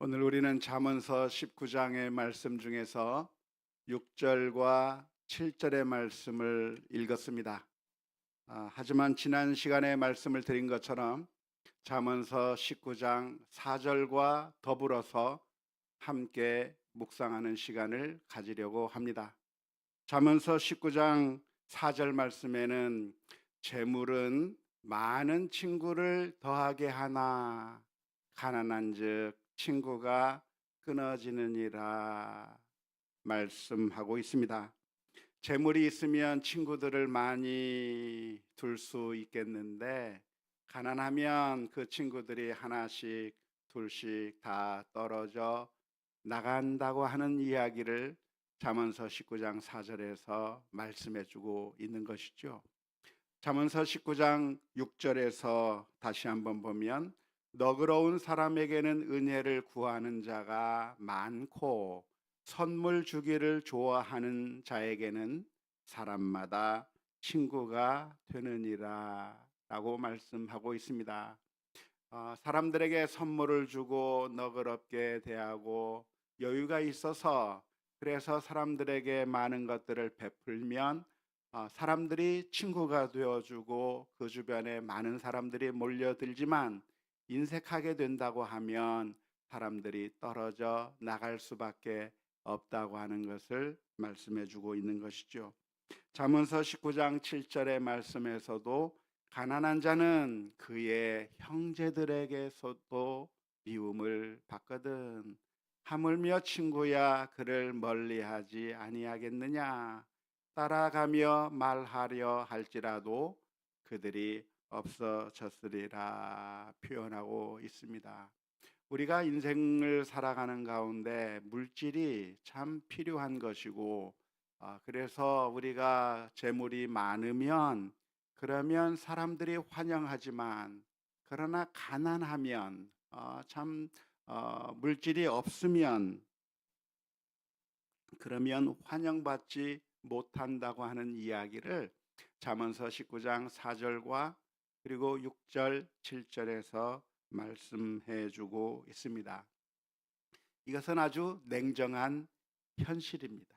오늘 우리는 잠언서 19장의 말씀 중에서 6절과 7절의 말씀을 읽었습니다. 하지만 지난 시간에 말씀을 드린 것처럼 잠언서 19장 4절과 더불어서 함께 묵상하는 시간을 가지려고 합니다. 잠언서 19장 4절 말씀에는 재물은 많은 친구를 더하게 하나 가난한즉 친구가 끊어지느니라 말씀하고 있습니다. 재물이 있으면 친구들을 많이 둘 수 있겠는데 가난하면 그 친구들이 하나씩 둘씩 다 떨어져 나간다고 하는 이야기를 잠언서 19장 4절에서 말씀해 주고 있는 것이죠. 잠언서 19장 6절에서 다시 한번 보면 너그러운 사람에게는 은혜를 구하는 자가 많고 선물 주기를 좋아하는 자에게는 사람마다 친구가 되느니라 라고 말씀하고 있습니다. 사람들에게 선물을 주고 너그럽게 대하고 여유가 있어서 그래서 사람들에게 많은 것들을 베풀면 사람들이 친구가 되어주고 그 주변에 많은 사람들이 몰려들지만 인색하게 된다고 하면 사람들이 떨어져 나갈 수밖에 없다고 하는 것을 말씀해 주고 있는 것이죠. 잠언서 19장 7절의 말씀에서도 가난한 자는 그의 형제들에게서도 미움을 받거든 하물며 친구야 그를 멀리하지 아니하겠느냐 따라가며 말하려 할지라도 그들이 없어졌으리라 표현하고 있습니다. 우리가 인생을 살아가는 가운데 물질이 참 필요한 것이고 그래서 우리가 재물이 많으면 그러면 사람들이 환영하지만 그러나 가난하면 참 물질이 없으면 그러면 환영받지 못한다고 하는 이야기를 잠언서 19장 4절과 그리고 6절, 7절에서 말씀해 주고 있습니다. 이것은 아주 냉정한 현실입니다.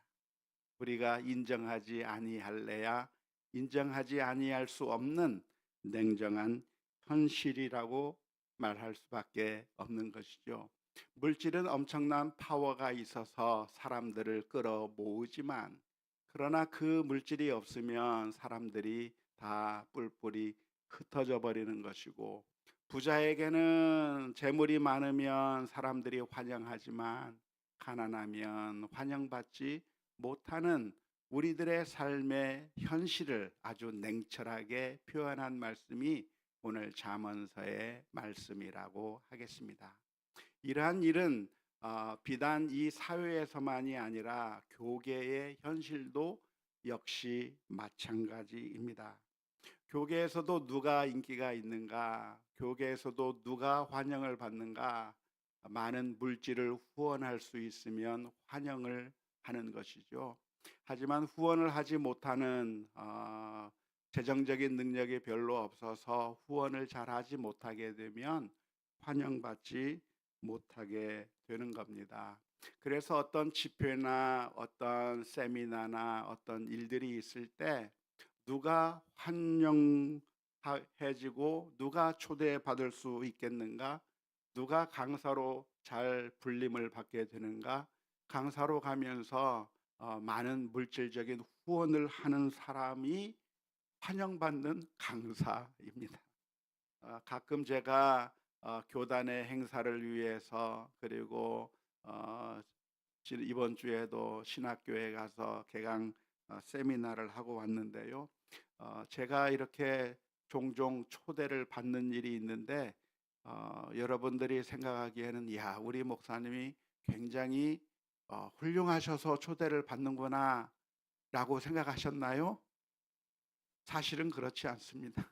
우리가 인정하지 아니할래야 인정하지 아니할 수 없는 냉정한 현실이라고 말할 수밖에 없는 것이죠. 물질은 엄청난 파워가 있어서 사람들을 끌어 모으지만 그러나 그 물질이 없으면 사람들이 다 뿔뿔이 흩어져 버리는 것이고 부자에게는 재물이 많으면 사람들이 환영하지만 가난하면 환영받지 못하는 우리들의 삶의 현실을 아주 냉철하게 표현한 말씀이 오늘 잠언서의 말씀이라고 하겠습니다. 이러한 일은 비단 이 사회에서만이 아니라 교계의 현실도 역시 마찬가지입니다. 교계에서도 누가 인기가 있는가, 교계에서도 누가 환영을 받는가, 많은 물질을 후원할 수 있으면 환영을 하는 것이죠. 하지만 후원을 하지 못하는 재정적인 능력이 별로 없어서 후원을 잘 하지 못하게 되면 환영받지 못하게 되는 겁니다. 그래서 어떤 집회나 어떤 세미나나 어떤 일들이 있을 때 누가 환영해지고 누가 초대받을 수 있겠는가? 누가 강사로 잘 불림을 받게 되는가? 강사로 가면서 많은 물질적인 후원을 하는 사람이 환영받는 강사입니다. 가끔 제가 교단의 행사를 위해서 그리고 어, 이번 주에도 신학교에 가서 개강 세미나를 하고 왔는데요. 제가 이렇게 종종 초대를 받는 일이 있는데 여러분들이 생각하기에는 야 우리 목사님이 굉장히 훌륭하셔서 초대를 받는구나 라고 생각하셨나요? 사실은 그렇지 않습니다.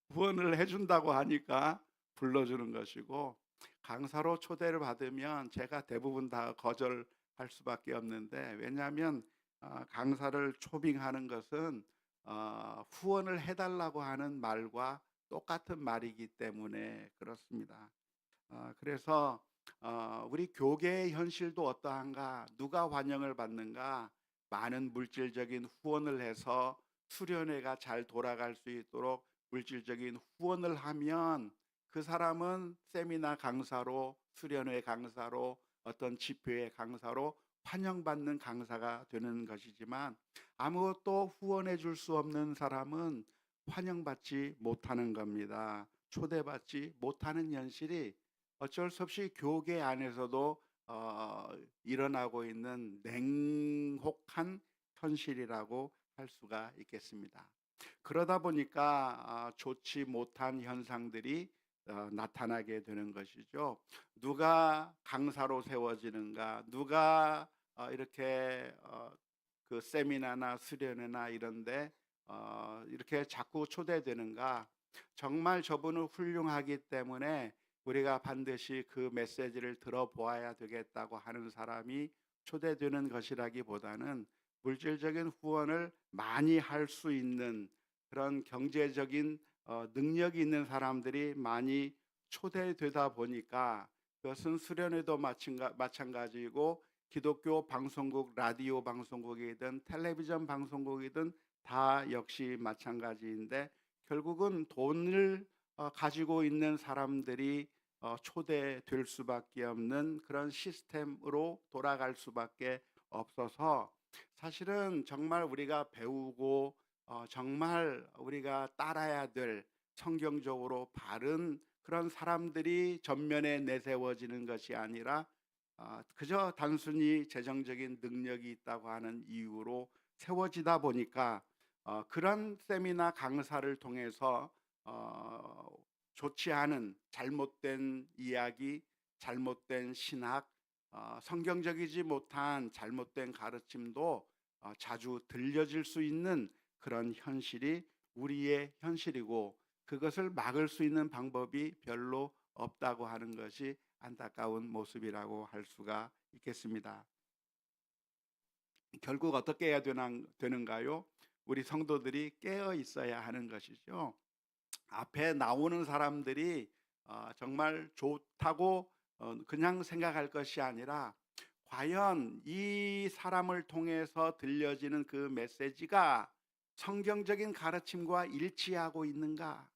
후원을 해준다고 하니까 불러주는 것이고 강사로 초대를 받으면 제가 대부분 다 거절할 수밖에 없는데 왜냐하면 강사를 초빙하는 것은 후원을 해달라고 하는 말과 똑같은 말이기 때문에 그렇습니다. 그래서 우리 교계의 현실도 어떠한가? 누가 환영을 받는가? 많은 물질적인 후원을 해서 수련회가 잘 돌아갈 수 있도록 물질적인 후원을 하면 그 사람은 세미나 강사로, 수련회 강사로, 어떤 집회의 강사로 환영받는 강사가 되는 것이지만, 아무것도 후원해 줄 수 없는 사람은 환영받지 못하는 겁니다. 초대받지 못하는 현실이 어쩔 수 없이 교계 안에서도 어 일어나고 있는 냉혹한 현실이라고 할 수가 있겠습니다. 그러다 보니까 좋지 못한 현상들이 나타나게 되는 것이죠. 누가 강사로 세워지는가? 누가 이렇게 그 세미나나 수련회나 이런 데 이렇게 자꾸 초대되는가? 정말 저분은 훌륭하기 때문에 우리가 반드시 그 메시지를 들어보아야 되겠다고 하는 사람이 초대되는 것이라기보다는 물질적인 후원을 많이 할 수 있는 그런 경제적인 능력이 있는 사람들이 많이 초대되다 보니까, 그것은 수련회도 마찬가지이고 기독교 방송국, 라디오 방송국이든 텔레비전 방송국이든 다 역시 마찬가지인데, 결국은 돈을 가지고 있는 사람들이 초대될 수밖에 없는 그런 시스템으로 돌아갈 수밖에 없어서, 사실은 정말 우리가 배우고 정말 우리가 따라야 될 성경적으로 바른 그런 사람들이 전면에 내세워지는 것이 아니라 그저 단순히 재정적인 능력이 있다고 하는 이유로 세워지다 보니까, 그런 세미나 강사를 통해서 어 좋지 않은 잘못된 이야기, 잘못된 신학, 성경적이지 못한 잘못된 가르침도 자주 들려질 수 있는 그런 현실이 우리의 현실이고, 그것을 막을 수 있는 방법이 별로 없다고 하는 것이 안타까운 모습이라고 할 수가 있겠습니다. 결국 어떻게 해야 되는가요? 우리 성도들이 깨어 있어야 하는 것이죠. 앞에 나오는 사람들이 정말 좋다고 그냥 생각할 것이 아니라, 과연 이 사람을 통해서 들려지는 그 메시지가 성경적인 가르침과 일치하고 있는가?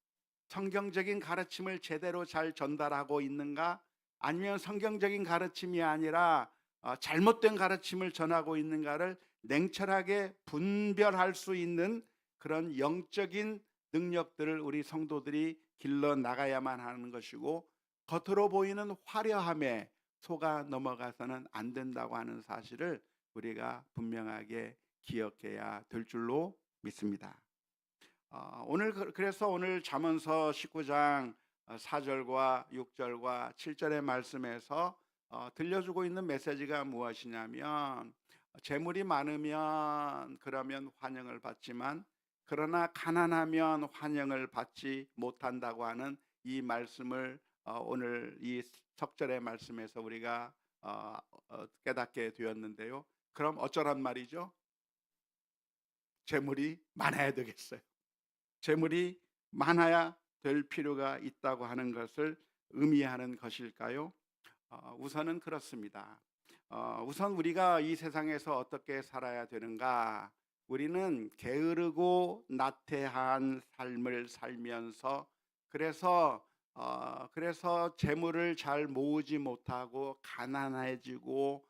성경적인 가르침을 제대로 잘 전달하고 있는가? 아니면 성경적인 가르침이 아니라 잘못된 가르침을 전하고 있는가를 냉철하게 분별할 수 있는 그런 영적인 능력들을 우리 성도들이 길러 나가야만 하는 것이고, 겉으로 보이는 화려함에 속아 넘어가서는 안 된다고 하는 사실을 우리가 분명하게 기억해야 될 줄로 믿습니다. 그래서 오늘 잠언서 19장 4절과 6절과 7절의 말씀에서 들려주고 있는 메시지가 무엇이냐면, 재물이 많으면 그러면 환영을 받지만, 그러나 가난하면 환영을 받지 못한다고 하는 이 말씀을 오늘 이 석절의 말씀에서 우리가 깨닫게 되었는데요. 그럼 어쩌란 말이죠? 재물이 많아야 되겠어요. 재물이 많아야 될 필요가 있다고 하는 것을 의미하는 것일까요? 우선은 그렇습니다. 우선 우리가 이 세상에서 어떻게 살아야 되는가? 우리는 게으르고 나태한 삶을 살면서, 그래서 재물을 잘 모으지 못하고 가난해지고,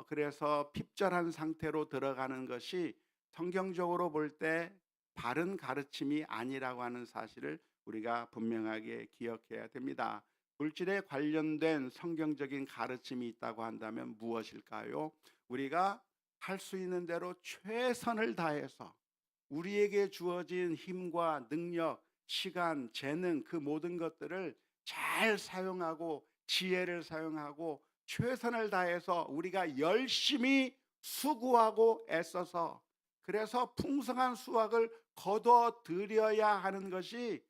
그래서 핍절한 상태로 들어가는 것이 성경적으로 볼 때 바른 가르침이 아니라고 하는 사실을 우리가 분명하게 기억해야 됩니다. 물질에 관련된 성경적인 가르침이 있다고 한다면 무엇일까요? 우리가 할 수 있는 대로 최선을 다해서 우리에게 주어진 힘과 능력, 시간, 재능, 그 모든 것들을 잘 사용하고 지혜를 사용하고 최선을 다해서 우리가 열심히 수고하고 애써서, 그래서 풍성한 수확을 거둬 들여야 하는 것이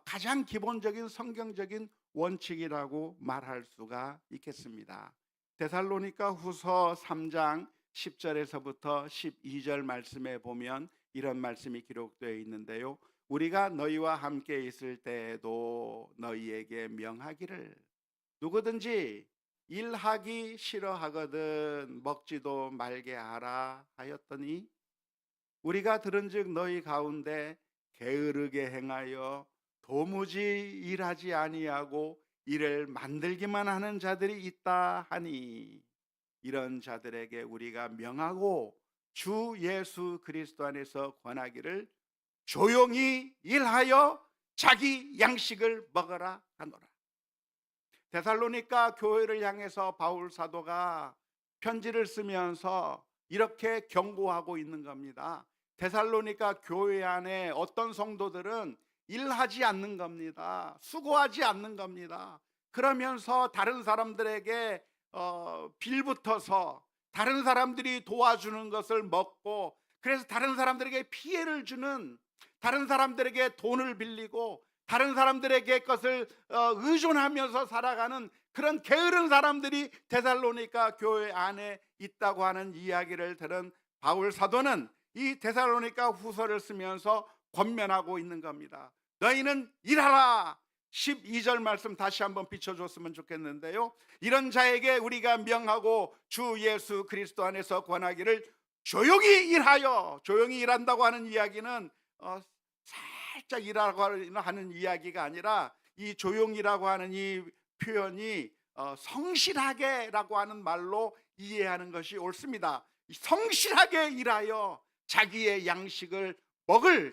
가장 기본적인 성경적인 원칙이라고 말할 수가 있겠습니다. 데살로니가 후서 3장 10절에서부터 12절 말씀에 보면 이런 말씀이 기록되어 있는데요. 우리가 너희와 함께 있을 때에도 너희에게 명하기를, 누구든지 일하기 싫어하거든 먹지도 말게 하라 하였더니 우리가 들은즉 너희 가운데 게으르게 행하여 도무지 일하지 아니하고 일을 만들기만 하는 자들이 있다 하니 이런 자들에게 우리가 명하고 주 예수 그리스도 안에서 권하기를 조용히 일하여 자기 양식을 먹어라 하노라. 데살로니가 교회를 향해서 바울 사도가 편지를 쓰면서 이렇게 경고하고 있는 겁니다. 데살로니가 교회 안에 어떤 성도들은 일하지 않는 겁니다. 수고하지 않는 겁니다. 그러면서 다른 사람들에게 빌붙어서 다른 사람들이 도와주는 것을 먹고, 그래서 다른 사람들에게 피해를 주는, 다른 사람들에게 돈을 빌리고 다른 사람들에게 것을 의존하면서 살아가는 그런 게으른 사람들이 데살로니가 교회 안에 있다고 하는 이야기를 들은 바울 사도는 이 데살로니가 후서를 쓰면서 권면하고 있는 겁니다. 너희는 일하라. 12절 말씀 다시 한번 비춰줬으면 좋겠는데요, 이런 자에게 우리가 명하고 주 예수 그리스도 안에서 권하기를 조용히 일하여. 조용히 일한다고 하는 이야기는 살짝 일하라고 하는 이야기가 아니라, 이 조용이라고 하는 이 표현이 성실하게라고 하는 말로 이해하는 것이 옳습니다. 성실하게 일하여 자기의 양식을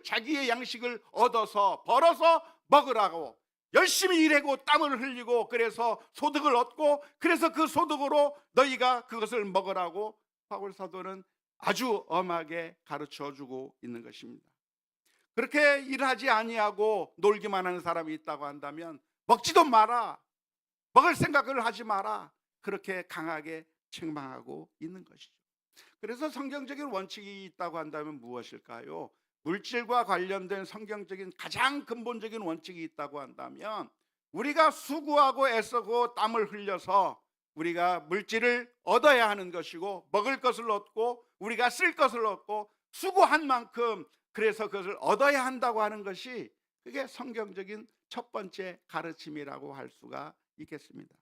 자기의 양식을 얻어서 벌어서 먹으라고, 열심히 일하고 땀을 흘리고 그래서 소득을 얻고, 그래서 그 소득으로 너희가 그것을 먹으라고 바울 사도는 아주 엄하게 가르쳐 주고 있는 것입니다. 그렇게 일하지 아니하고 놀기만 하는 사람이 있다고 한다면 먹지도 마라, 먹을 생각을 하지 마라, 그렇게 강하게 책망하고 있는 것이죠. 그래서 성경적인 원칙이 있다고 한다면 무엇일까요? 물질과 관련된 성경적인 가장 근본적인 원칙이 있다고 한다면, 우리가 수고하고 애쓰고 땀을 흘려서 우리가 물질을 얻어야 하는 것이고, 먹을 것을 얻고 우리가 쓸 것을 얻고 수고한 만큼 그래서 그것을 얻어야 한다고 하는 것이, 그게 성경적인 첫 번째 가르침이라고 할 수가 있겠습니다.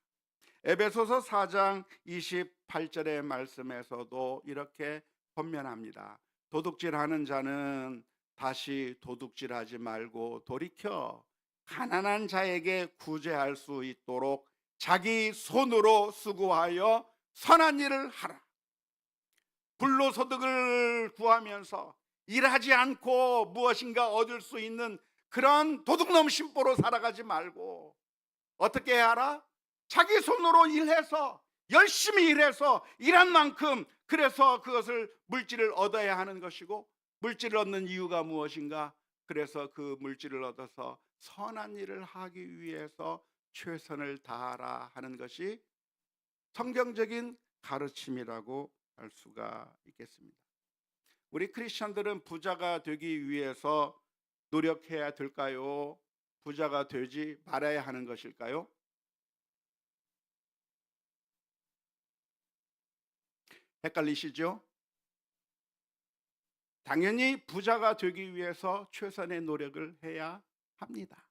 에베소서 4장 28절의 말씀에서도 이렇게 권면합니다. 도둑질하는 자는 다시 도둑질하지 말고 돌이켜 가난한 자에게 구제할 수 있도록 자기 손으로 수고하여 선한 일을 하라. 불로소득을 구하면서 일하지 않고 무엇인가 얻을 수 있는 그런 도둑놈 심보로 살아가지 말고 어떻게 해야 하라? 자기 손으로 일해서, 열심히 일해서 일한 만큼 그래서 그것을 물질을 얻어야 하는 것이고, 물질을 얻는 이유가 무엇인가? 그래서 그 물질을 얻어서 선한 일을 하기 위해서 최선을 다하라 하는 것이 성경적인 가르침이라고 할 수가 있겠습니다. 우리 크리스천들은 부자가 되기 위해서 노력해야 될까요? 부자가 되지 말아야 하는 것일까요? 헷갈리시죠? 당연히 부자가 되기 위해서 최선의 노력을 해야 합니다.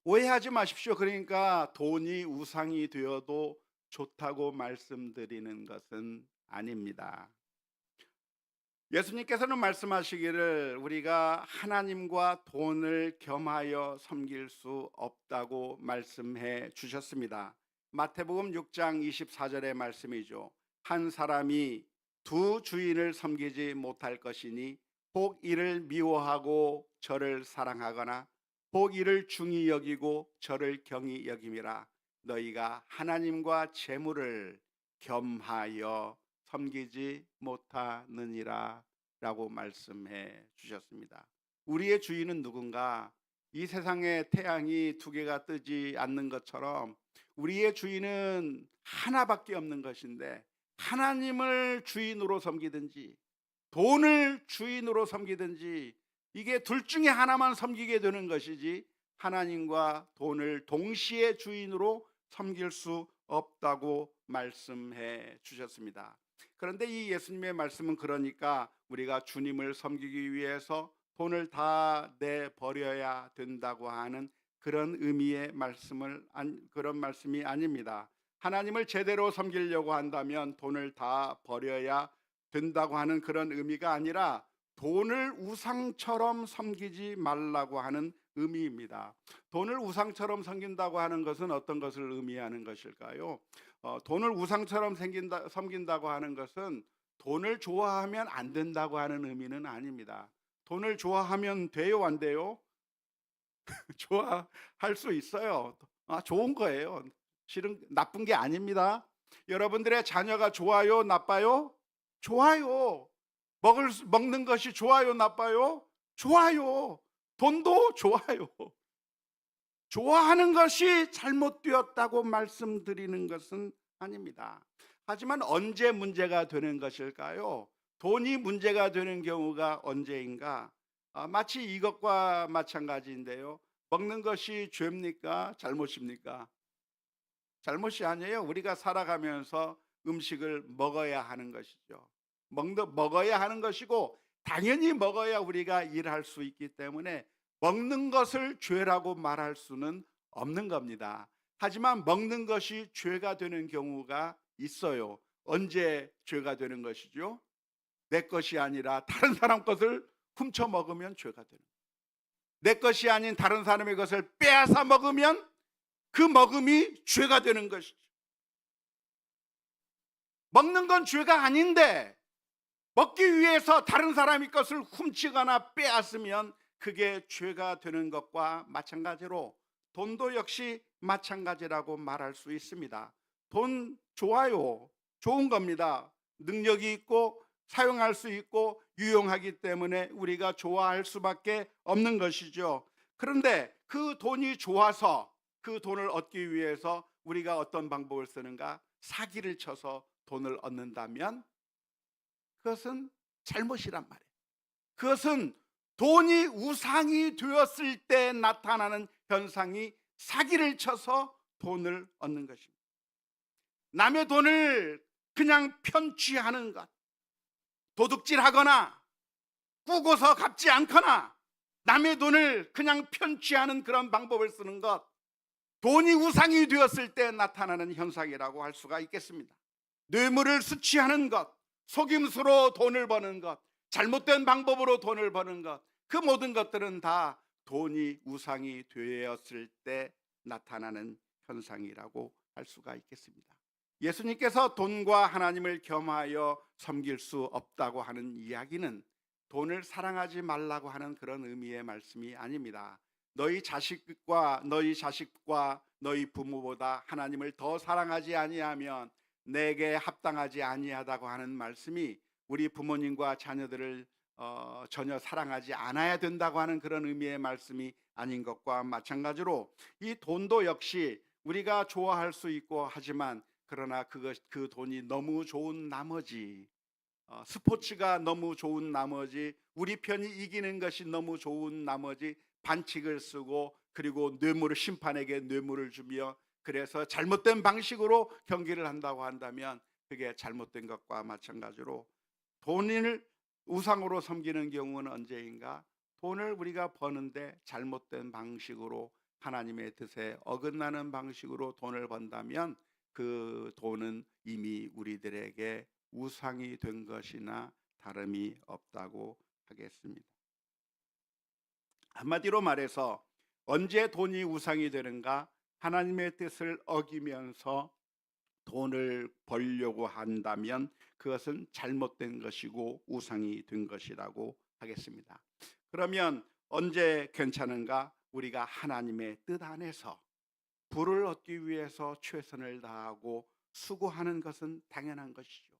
오해하지 마십시오. 그러니까 돈이 우상이 되어도 좋다고 말씀드리는 것은 아닙니다. 예수님께서는 말씀하시기를 우리가 하나님과 돈을 겸하여 섬길 수 없다고 말씀해 주셨습니다. 마태복음 6장 24절의 말씀이죠. 한 사람이 두 주인을 섬기지 못할 것이니 혹 이를 미워하고 저를 사랑하거나 혹 이를 중히 여기고 저를 경히 여김이라. 너희가 하나님과 재물을 겸하여 섬기지 못하느니라 라고 말씀해 주셨습니다. 우리의 주인은 누군가? 이 세상에 태양이 두 개가 뜨지 않는 것처럼 우리의 주인은 하나밖에 없는 것인데, 하나님을 주인으로 섬기든지 돈을 주인으로 섬기든지 이게 둘 중에 하나만 섬기게 되는 것이지, 하나님과 돈을 동시에 주인으로 섬길 수 없다고 말씀해 주셨습니다. 그런데 이 예수님의 말씀은 그러니까 우리가 주님을 섬기기 위해서 돈을 다 내버려야 된다고 하는 그런 의미의 그런 말씀이 아닙니다. 하나님을 제대로 섬기려고 한다면 돈을 다 버려야 된다고 하는 그런 의미가 아니라 돈을 우상처럼 섬기지 말라고 하는 의미입니다. 돈을 우상처럼 섬긴다고 하는 것은 어떤 것을 의미하는 것일까요? 돈을 우상처럼 섬긴다고 하는 것은 돈을 좋아하면 안 된다고 하는 의미는 아닙니다. 돈을 좋아하면 돼요, 안 돼요? 좋아할 수 있어요. 좋은 거예요. 실은 나쁜 게 아닙니다. 여러분들의 자녀가 좋아요, 나빠요? 좋아요. 먹는 것이 좋아요, 나빠요? 좋아요. 돈도 좋아요. 좋아하는 것이 잘못되었다고 말씀드리는 것은 아닙니다. 하지만 언제 문제가 되는 것일까요? 돈이 문제가 되는 경우가 언제인가? 마치 이것과 마찬가지인데요. 먹는 것이 죄입니까? 잘못입니까? 잘못이 아니에요. 우리가 살아가면서 음식을 먹어야 하는 것이죠. 먹어야 하는 것이고 당연히 먹어야 우리가 일할 수 있기 때문에 먹는 것을 죄라고 말할 수는 없는 겁니다. 하지만 먹는 것이 죄가 되는 경우가 있어요. 언제 죄가 되는 것이죠? 내 것이 아니라 다른 사람 것을 훔쳐 먹으면 죄가 되는 거예요. 내 것이 아닌 다른 사람의 것을 빼앗아 먹으면 그 먹음이 죄가 되는 것이죠. 먹는 건 죄가 아닌데 먹기 위해서 다른 사람의 것을 훔치거나 빼앗으면 그게 죄가 되는 것과 마찬가지로 돈도 역시 마찬가지라고 말할 수 있습니다. 돈 좋아요. 좋은 겁니다. 능력이 있고 사용할 수 있고 유용하기 때문에 우리가 좋아할 수밖에 없는 것이죠. 그런데 그 돈이 좋아서 그 돈을 얻기 위해서 우리가 어떤 방법을 쓰는가? 사기를 쳐서 돈을 얻는다면 그것은 잘못이란 말이에요. 그것은 돈이 우상이 되었을 때 나타나는 현상이 사기를 쳐서 돈을 얻는 것입니다. 남의 돈을 그냥 편취하는 것, 도둑질하거나 꾸고서 갚지 않거나 남의 돈을 그냥 편취하는 그런 방법을 쓰는 것, 돈이 우상이 되었을 때 나타나는 현상이라고 할 수가 있겠습니다. 뇌물을 수취하는 것, 속임수로 돈을 버는 것, 잘못된 방법으로 돈을 버는 것, 그 모든 것들은 다 돈이 우상이 되었을 때 나타나는 현상이라고 할 수가 있겠습니다. 예수님께서 돈과 하나님을 겸하여 섬길 수 없다고 하는 이야기는 돈을 사랑하지 말라고 하는 그런 의미의 말씀이 아닙니다. 너희 자식과 너희 부모보다 하나님을 더 사랑하지 아니하면 내게 합당하지 아니하다고 하는 말씀이 우리 부모님과 자녀들을 전혀 사랑하지 않아야 된다고 하는 그런 의미의 말씀이 아닌 것과 마찬가지로 이 돈도 역시 우리가 좋아할 수 있고 하지만 그러나 그 돈이 너무 좋은 나머지, 스포츠가 너무 좋은 나머지, 우리 편이 이기는 것이 너무 좋은 나머지 반칙을 쓰고 그리고 심판에게 뇌물을 주며 그래서 잘못된 방식으로 경기를 한다고 한다면 그게 잘못된 것과 마찬가지로 돈을 우상으로 섬기는 경우는 언제인가? 돈을 우리가 버는데 잘못된 방식으로 하나님의 뜻에 어긋나는 방식으로 돈을 번다면 그 돈은 이미 우리들에게 우상이 된 것이나 다름이 없다고 하겠습니다. 한마디로 말해서 언제 돈이 우상이 되는가? 하나님의 뜻을 어기면서 돈을 벌려고 한다면 그것은 잘못된 것이고 우상이 된 것이라고 하겠습니다. 그러면 언제 괜찮은가? 우리가 하나님의 뜻 안에서 부를 얻기 위해서 최선을 다하고 수고하는 것은 당연한 것이죠.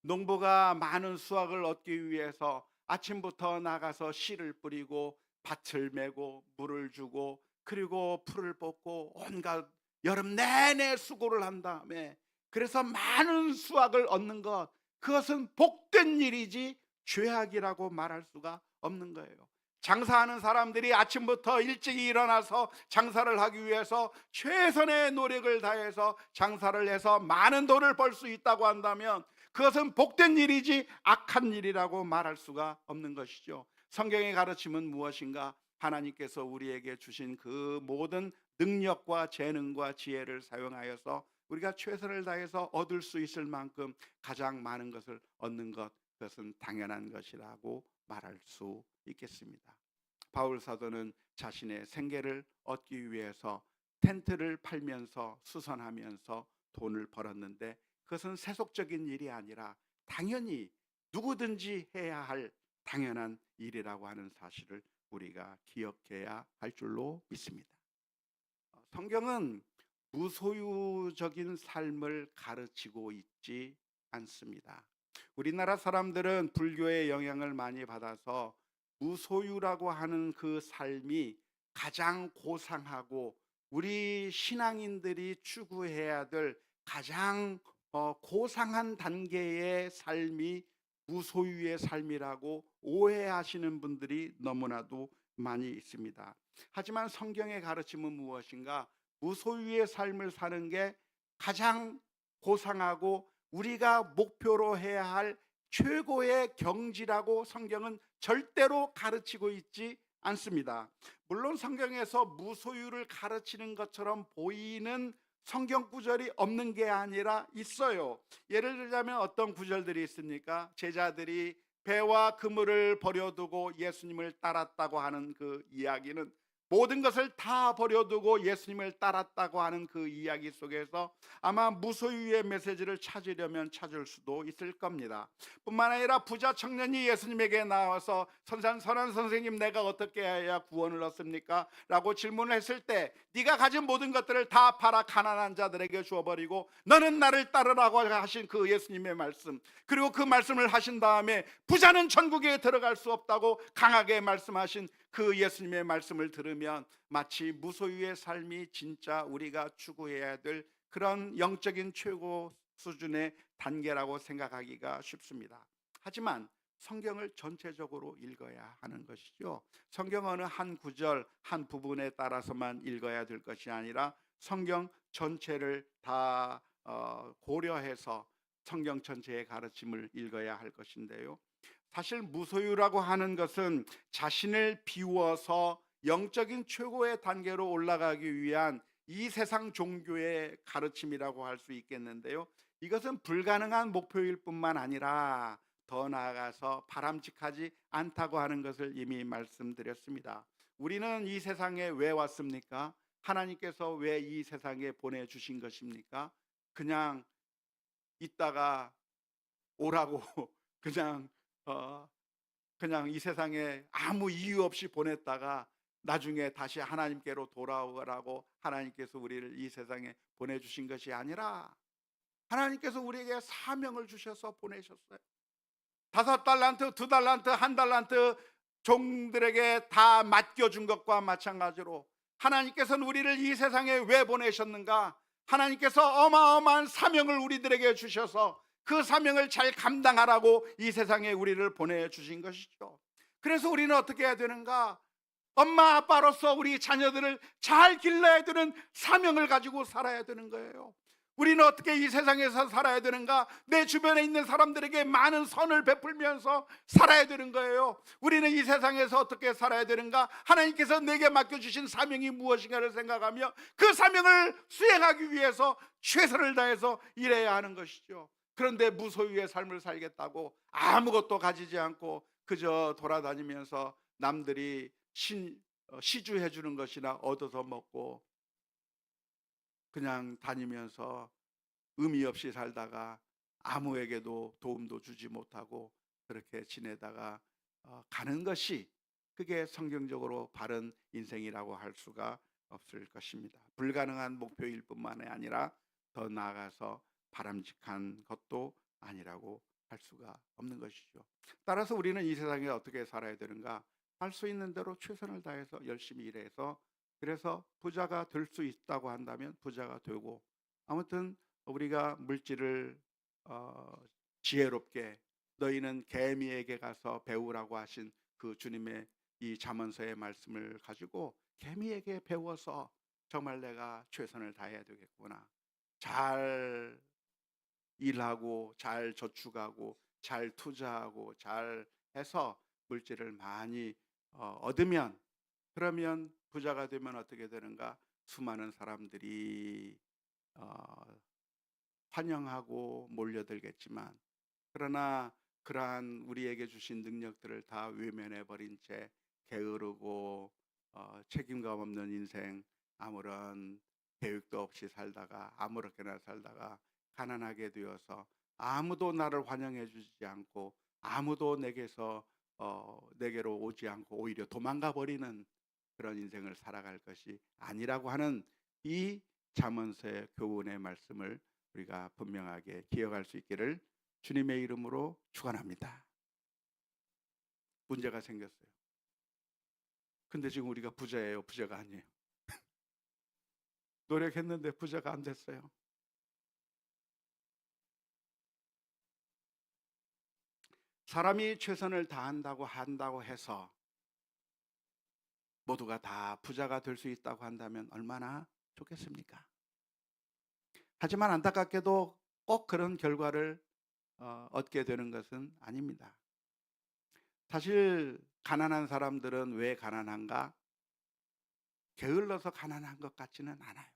농부가 많은 수확을 얻기 위해서 아침부터 나가서 씨를 뿌리고 밭을 메고 물을 주고 그리고 풀을 뽑고 온갖 여름 내내 수고를 한 다음에 그래서 많은 수확을 얻는 것, 그것은 복된 일이지 죄악이라고 말할 수가 없는 거예요. 장사하는 사람들이 아침부터 일찍 일어나서 장사를 하기 위해서 최선의 노력을 다해서 장사를 해서 많은 돈을 벌 수 있다고 한다면 그것은 복된 일이지 악한 일이라고 말할 수가 없는 것이죠. 성경의 가르침은 무엇인가? 하나님께서 우리에게 주신 그 모든 능력과 재능과 지혜를 사용하여서 우리가 최선을 다해서 얻을 수 있을 만큼 가장 많은 것을 얻는 것, 그것은 당연한 것이라고 말할 수 있겠습니다. 바울 사도는 자신의 생계를 얻기 위해서 텐트를 팔면서 수선하면서 돈을 벌었는데, 그것은 세속적인 일이 아니라 당연히 누구든지 해야 할 당연한 일이라고 하는 사실을 우리가 기억해야 할 줄로 믿습니다. 성경은 무소유적인 삶을 가르치고 있지 않습니다. 우리나라 사람들은 불교의 영향을 많이 받아서 무소유라고 하는 그 삶이 가장 고상하고 우리 신앙인들이 추구해야 될 가장 고상한 단계의 삶이 무소유의 삶이라고 오해하시는 분들이 너무나도 많이 있습니다. 하지만 성경의 가르침은 무엇인가? 무소유의 삶을 사는 게 가장 고상하고 우리가 목표로 해야 할 최고의 경지라고 성경은 절대로 가르치고 있지 않습니다. 물론 성경에서 무소유를 가르치는 것처럼 보이는 성경 구절이 없는 게 아니라 있어요. 예를 들자면 어떤 구절들이 있습니까? 제자들이 배와 그물을 버려두고 예수님을 따랐다고 하는 그 이야기는, 모든 것을 다 버려두고 예수님을 따랐다고 하는 그 이야기 속에서 아마 무소유의 메시지를 찾으려면 찾을 수도 있을 겁니다. 뿐만 아니라 부자 청년이 예수님에게 나와서 선한 선생님, 내가 어떻게 해야 구원을 얻습니까? 라고 질문을 했을 때, 네가 가진 모든 것들을 다 팔아 가난한 자들에게 주어버리고 너는 나를 따르라고 하신 그 예수님의 말씀, 그리고 그 말씀을 하신 다음에 부자는 천국에 들어갈 수 없다고 강하게 말씀하신 그 예수님의 말씀을 들으면 마치 무소유의 삶이 진짜 우리가 추구해야 될 그런 영적인 최고 수준의 단계라고 생각하기가 쉽습니다. 하지만 성경을 전체적으로 읽어야 하는 것이죠. 성경 어느 한 구절 한 부분에 따라서만 읽어야 될 것이 아니라 성경 전체를 다 고려해서 성경 전체의 가르침을 읽어야 할 것인데요, 사실 무소유라고 하는 것은 자신을 비워서 영적인 최고의 단계로 올라가기 위한 이 세상 종교의 가르침이라고 할 수 있겠는데요, 이것은 불가능한 목표일 뿐만 아니라 더 나아가서 바람직하지 않다고 하는 것을 이미 말씀드렸습니다. 우리는 이 세상에 왜 왔습니까? 하나님께서 왜 이 세상에 보내주신 것입니까? 그냥 있다가 오라고 그냥 그냥 이 세상에 아무 이유 없이 보냈다가 나중에 다시 하나님께로 돌아오라고 하나님께서 우리를 이 세상에 보내주신 것이 아니라, 하나님께서 우리에게 사명을 주셔서 보내셨어요. 5달란트, 2달란트, 1달란트 종들에게 다 맡겨준 것과 마찬가지로 하나님께서는 우리를 이 세상에 왜 보내셨는가? 하나님께서 어마어마한 사명을 우리들에게 주셔서 그 사명을 잘 감당하라고 이 세상에 우리를 보내주신 것이죠. 그래서 우리는 어떻게 해야 되는가? 엄마 아빠로서 우리 자녀들을 잘 길러야 되는 사명을 가지고 살아야 되는 거예요. 우리는 어떻게 이 세상에서 살아야 되는가? 내 주변에 있는 사람들에게 많은 선을 베풀면서 살아야 되는 거예요. 우리는 이 세상에서 어떻게 살아야 되는가? 하나님께서 내게 맡겨주신 사명이 무엇인가를 생각하며 그 사명을 수행하기 위해서 최선을 다해서 일해야 하는 것이죠. 그런데 무소유의 삶을 살겠다고 아무것도 가지지 않고 그저 돌아다니면서 남들이 시주해 주는 것이나 얻어서 먹고 그냥 다니면서 의미 없이 살다가 아무에게도 도움도 주지 못하고 그렇게 지내다가 가는 것이, 그게 성경적으로 바른 인생이라고 할 수가 없을 것입니다. 불가능한 목표일 뿐만 아니라 더 나아가서 바람직한 것도 아니라고 할 수가 없는 것이죠. 따라서 우리는 이 세상에 어떻게 살아야 되는가? 할 수 있는 대로 최선을 다해서 열심히 일해서, 그래서 부자가 될 수 있다고 한다면 부자가 되고, 아무튼 우리가 물질을 지혜롭게, 너희는 개미에게 가서 배우라고 하신 그 주님의 이 잠언서의 말씀을 가지고 개미에게 배워서 정말 내가 최선을 다해야 되겠구나, 잘 일하고 잘 저축하고 잘 투자하고 잘 해서 물질을 많이 얻으면, 그러면 부자가 되면 어떻게 되는가? 수많은 사람들이 어 환영하고 몰려들겠지만, 그러나 그러한 우리에게 주신 능력들을 다 외면해 버린 채 게으르고 책임감 없는 인생, 아무런 계획도 없이 살다가 아무렇게나 살다가 가난하게 되어서 아무도 나를 환영해 주지 않고 아무도 내게로 오지 않고 오히려 도망가 버리는 그런 인생을 살아갈 것이 아니라고 하는 이 잠언서의 교훈의 말씀을 우리가 분명하게 기억할 수 있기를 주님의 이름으로 축원합니다. 문제가 생겼어요. 근데 지금 우리가 부자예요, 부자가 아니에요? 노력했는데 부자가 안 됐어요. 사람이 최선을 한다고 해서 모두가 다 부자가 될 수 있다고 한다면 얼마나 좋겠습니까? 하지만 안타깝게도 꼭 그런 결과를 얻게 되는 것은 아닙니다. 사실 가난한 사람들은 왜 가난한가? 게을러서 가난한 것 같지는 않아요.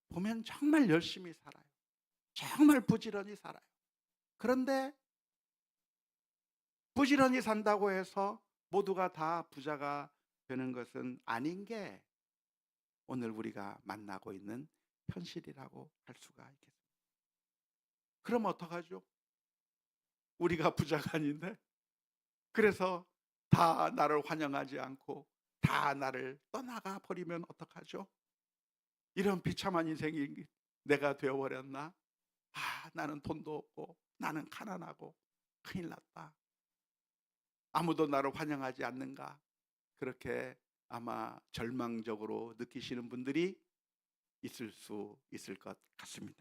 보면 정말 열심히 살아요. 정말 부지런히 살아요. 그런데 부지런히 산다고 해서 모두가 다 부자가 되는 것은 아닌 게 오늘 우리가 만나고 있는 현실이라고 할 수가 있겠습니다. 그럼 어떡하죠? 우리가 부자가 아닌데, 그래서 다 나를 환영하지 않고 다 나를 떠나가 버리면 어떡하죠? 이런 비참한 인생이 내가 되어버렸나? 나는 돈도 없고 나는 가난하고 큰일 났다. 아무도 나를 환영하지 않는가? 그렇게 아마 절망적으로 느끼시는 분들이 있을 수 있을 것 같습니다.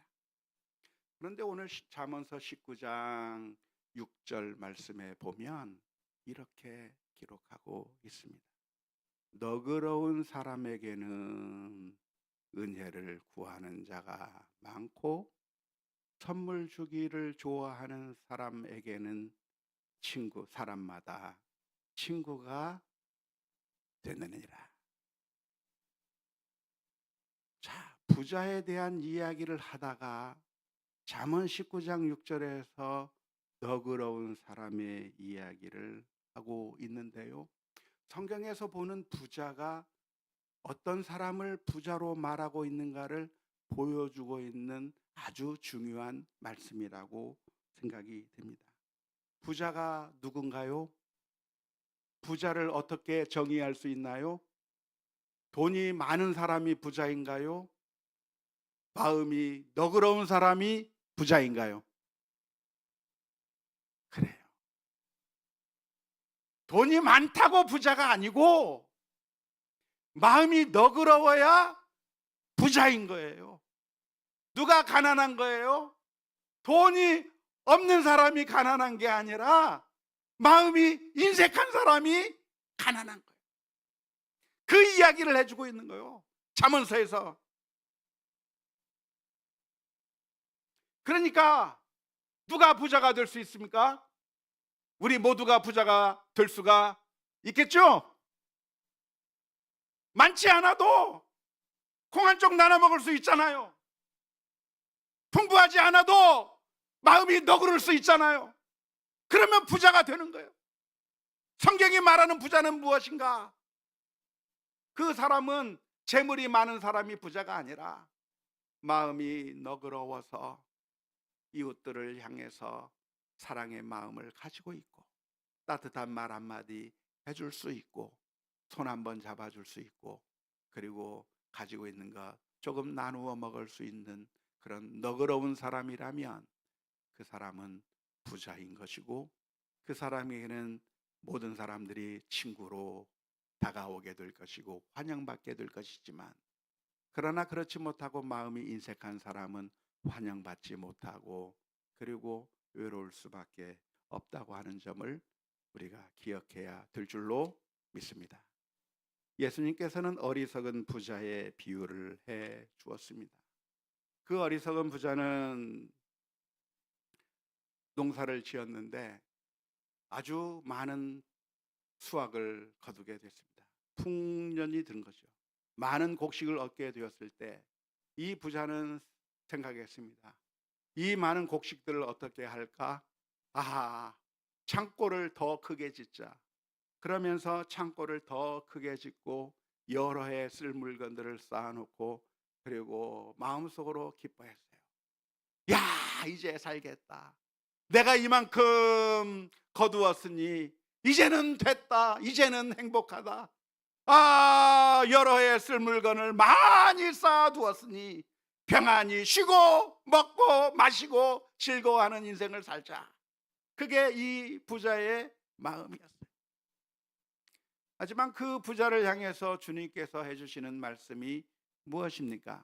그런데 오늘 잠언서 19장 6절 말씀에 보면 이렇게 기록하고 있습니다. 너그러운 사람에게는 은혜를 구하는 자가 많고 선물 주기를 좋아하는 사람에게는 사람마다 친구가 되느니라. 자, 부자에 대한 이야기를 하다가 잠언 19장 6절에서 너그러운 사람의 이야기를 하고 있는데요. 성경에서 보는 부자가 어떤 사람을 부자로 말하고 있는가를 보여주고 있는 아주 중요한 말씀이라고 생각이 됩니다. 부자가 누군가요? 부자를 어떻게 정의할 수 있나요? 돈이 많은 사람이 부자인가요? 마음이 너그러운 사람이 부자인가요? 그래요. 돈이 많다고 부자가 아니고 마음이 너그러워야 부자인 거예요. 누가 가난한 거예요? 돈이 없는 사람이 가난한 게 아니라 마음이 인색한 사람이 가난한 거예요. 그 이야기를 해주고 있는 거예요, 잠언서에서. 그러니까 누가 부자가 될 수 있습니까? 우리 모두가 부자가 될 수가 있겠죠? 많지 않아도 콩 한 쪽 나눠 먹을 수 있잖아요. 풍부하지 않아도 마음이 너그러울 수 있잖아요. 그러면 부자가 되는 거예요. 성경이 말하는 부자는 무엇인가? 그 사람은 재물이 많은 사람이 부자가 아니라 마음이 너그러워서 이웃들을 향해서 사랑의 마음을 가지고 있고 따뜻한 말 한마디 해줄 수 있고 손 한번 잡아줄 수 있고 그리고 가지고 있는 것 조금 나누어 먹을 수 있는 그런 너그러운 사람이라면 그 사람은 부자인 것이고 그 사람에게는 모든 사람들이 친구로 다가오게 될 것이고 환영받게 될 것이지만, 그러나 그렇지 못하고 마음이 인색한 사람은 환영받지 못하고 그리고 외로울 수밖에 없다고 하는 점을 우리가 기억해야 될 줄로 믿습니다. 예수님께서는 어리석은 부자의 비유를 해 주었습니다. 그 어리석은 부자는 농사를 지었는데 아주 많은 수확을 거두게 됐습니다. 풍년이 든 거죠. 많은 곡식을 얻게 되었을 때 이 부자는 생각했습니다. 이 많은 곡식들을 어떻게 할까? 창고를 더 크게 짓자. 그러면서 창고를 더 크게 짓고 여러 해 쓸 물건들을 쌓아놓고, 그리고 마음속으로 기뻐했어요. 야, 이제 살겠다. 내가 이만큼 거두었으니 이제는 됐다. 이제는 행복하다. 여러 해 쓸 물건을 많이 쌓아두었으니 평안히 쉬고 먹고 마시고 즐거워하는 인생을 살자. 그게 이 부자의 마음이었어요. 하지만 그 부자를 향해서 주님께서 해주시는 말씀이 무엇입니까?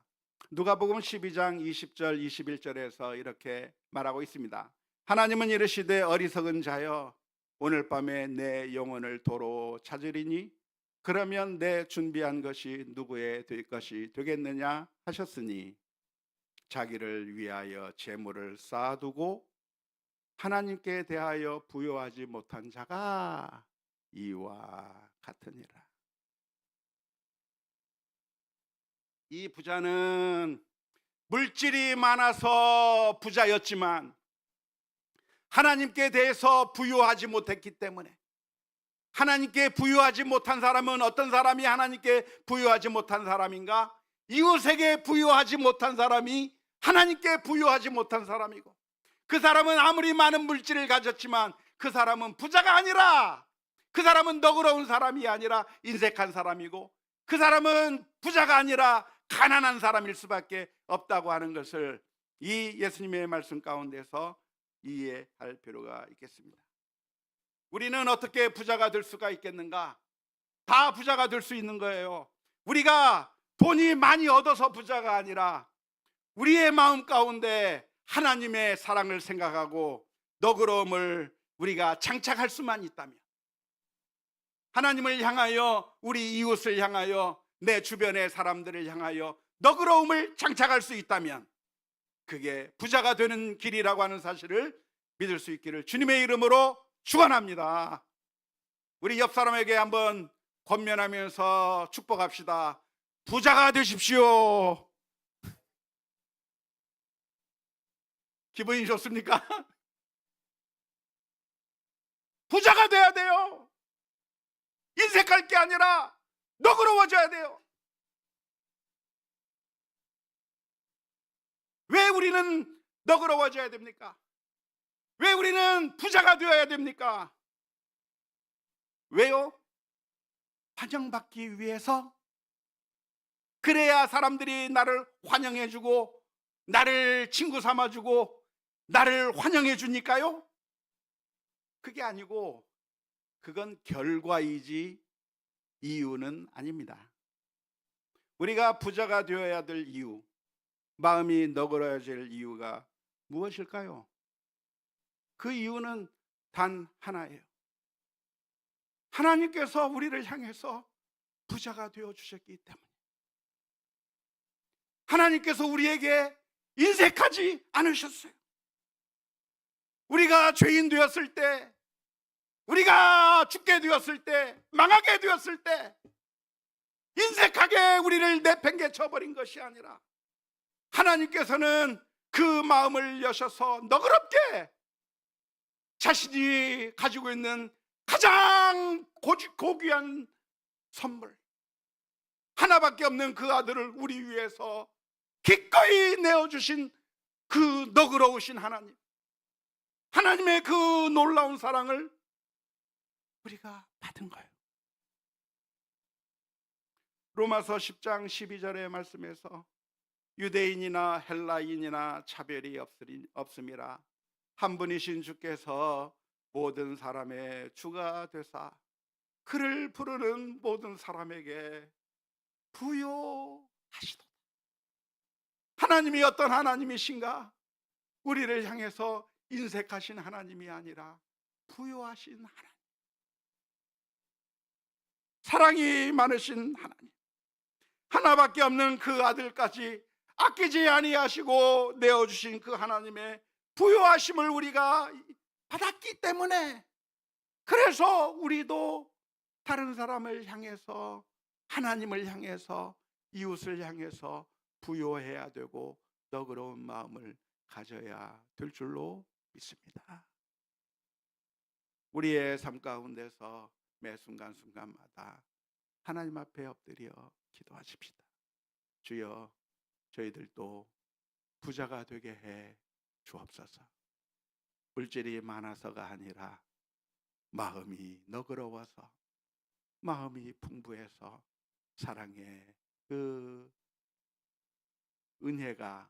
누가복음 12장 20절 21절에서 이렇게 말하고 있습니다. 하나님은 이르시되 어리석은 자여, 오늘 밤에 내 영혼을 도로 찾으리니 그러면 내 준비한 것이 누구의 될 것이 되겠느냐 하셨으니, 자기를 위하여 재물을 쌓아두고 하나님께 대하여 부요하지 못한 자가 이와 같으니라. 이 부자는 물질이 많아서 부자였지만 하나님께 대해서 부요하지 못했기 때문에, 하나님께 부요하지 못한 사람은 어떤 사람이 하나님께 부요하지 못한 사람인가? 이웃에게 부요하지 못한 사람이 하나님께 부요하지 못한 사람이고, 그 사람은 아무리 많은 물질을 가졌지만 그 사람은 부자가 아니라, 그 사람은 너그러운 사람이 아니라 인색한 사람이고, 그 사람은 부자가 아니라 가난한 사람일 수밖에 없다고 하는 것을 이 예수님의 말씀 가운데서 이해할 필요가 있겠습니다. 우리는 어떻게 부자가 될 수가 있겠는가? 다 부자가 될 수 있는 거예요. 우리가 돈이 많이 얻어서 부자가 아니라 우리의 마음 가운데 하나님의 사랑을 생각하고 너그러움을 우리가 장착할 수만 있다면, 하나님을 향하여, 우리 이웃을 향하여, 내 주변의 사람들을 향하여 너그러움을 장착할 수 있다면, 그게 부자가 되는 길이라고 하는 사실을 믿을 수 있기를 주님의 이름으로 축원합니다. 우리 옆 사람에게 한번 권면하면서 축복합시다. 부자가 되십시오. 기분이 좋습니까? 부자가 돼야 돼요. 인색할 게 아니라 너그러워져야 돼요. 왜 우리는 너그러워져야 됩니까? 왜 우리는 부자가 되어야 됩니까? 왜요? 환영받기 위해서? 그래야 사람들이 나를 환영해주고 나를 친구 삼아주고 나를 환영해 주니까요? 그게 아니고, 그건 결과이지 이유는 아닙니다. 우리가 부자가 되어야 될 이유, 마음이 너그러워질 이유가 무엇일까요? 그 이유는 단 하나예요. 하나님께서 우리를 향해서 부자가 되어 주셨기 때문에, 하나님께서 우리에게 인색하지 않으셨어요. 우리가 죄인 되었을 때, 우리가 죽게 되었을 때, 망하게 되었을 때 인색하게 우리를 내팽개쳐 버린 것이 아니라, 하나님께서는 그 마음을 여셔서 너그럽게 자신이 가지고 있는 가장 고귀한 선물, 하나밖에 없는 그 아들을 우리 위해서 기꺼이 내어주신 그 너그러우신 하나님, 하나님의 그 놀라운 사랑을 우리가 받은 거예요. 로마서 10장 12절의 말씀에서 유대인이나 헬라인이나 차별이 없음이라 한 분이신 주께서 모든 사람의 주가 되사 그를 부르는 모든 사람에게 부요하시도다. 하나님이 어떤 하나님이신가? 우리를 향해서 인색하신 하나님이 아니라 부요하신 하나님, 사랑이 많으신 하나님, 하나밖에 없는 그 아들까지 아끼지 아니하시고 내어주신 그 하나님의 부요하심을 우리가 받았기 때문에, 그래서 우리도 다른 사람을 향해서, 하나님을 향해서, 이웃을 향해서 부요해야 되고 너그러운 마음을 가져야 될 줄로 믿습니다. 우리의 삶 가운데서 매 순간순간마다 하나님 앞에 엎드려 기도하십시다. 주여, 저희들도 부자가 되게 해 주옵소서. 물질이 많아서가 아니라 마음이 너그러워서, 마음이 풍부해서 사랑의 그 은혜가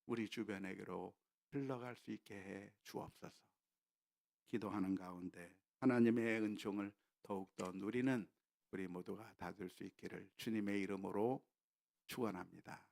우리 주변에게로 흘러갈 수 있게 해 주옵소서. 기도하는 가운데 하나님의 은총을 더욱더 누리는 우리 모두가 다 될 수 있기를 주님의 이름으로 축원합니다.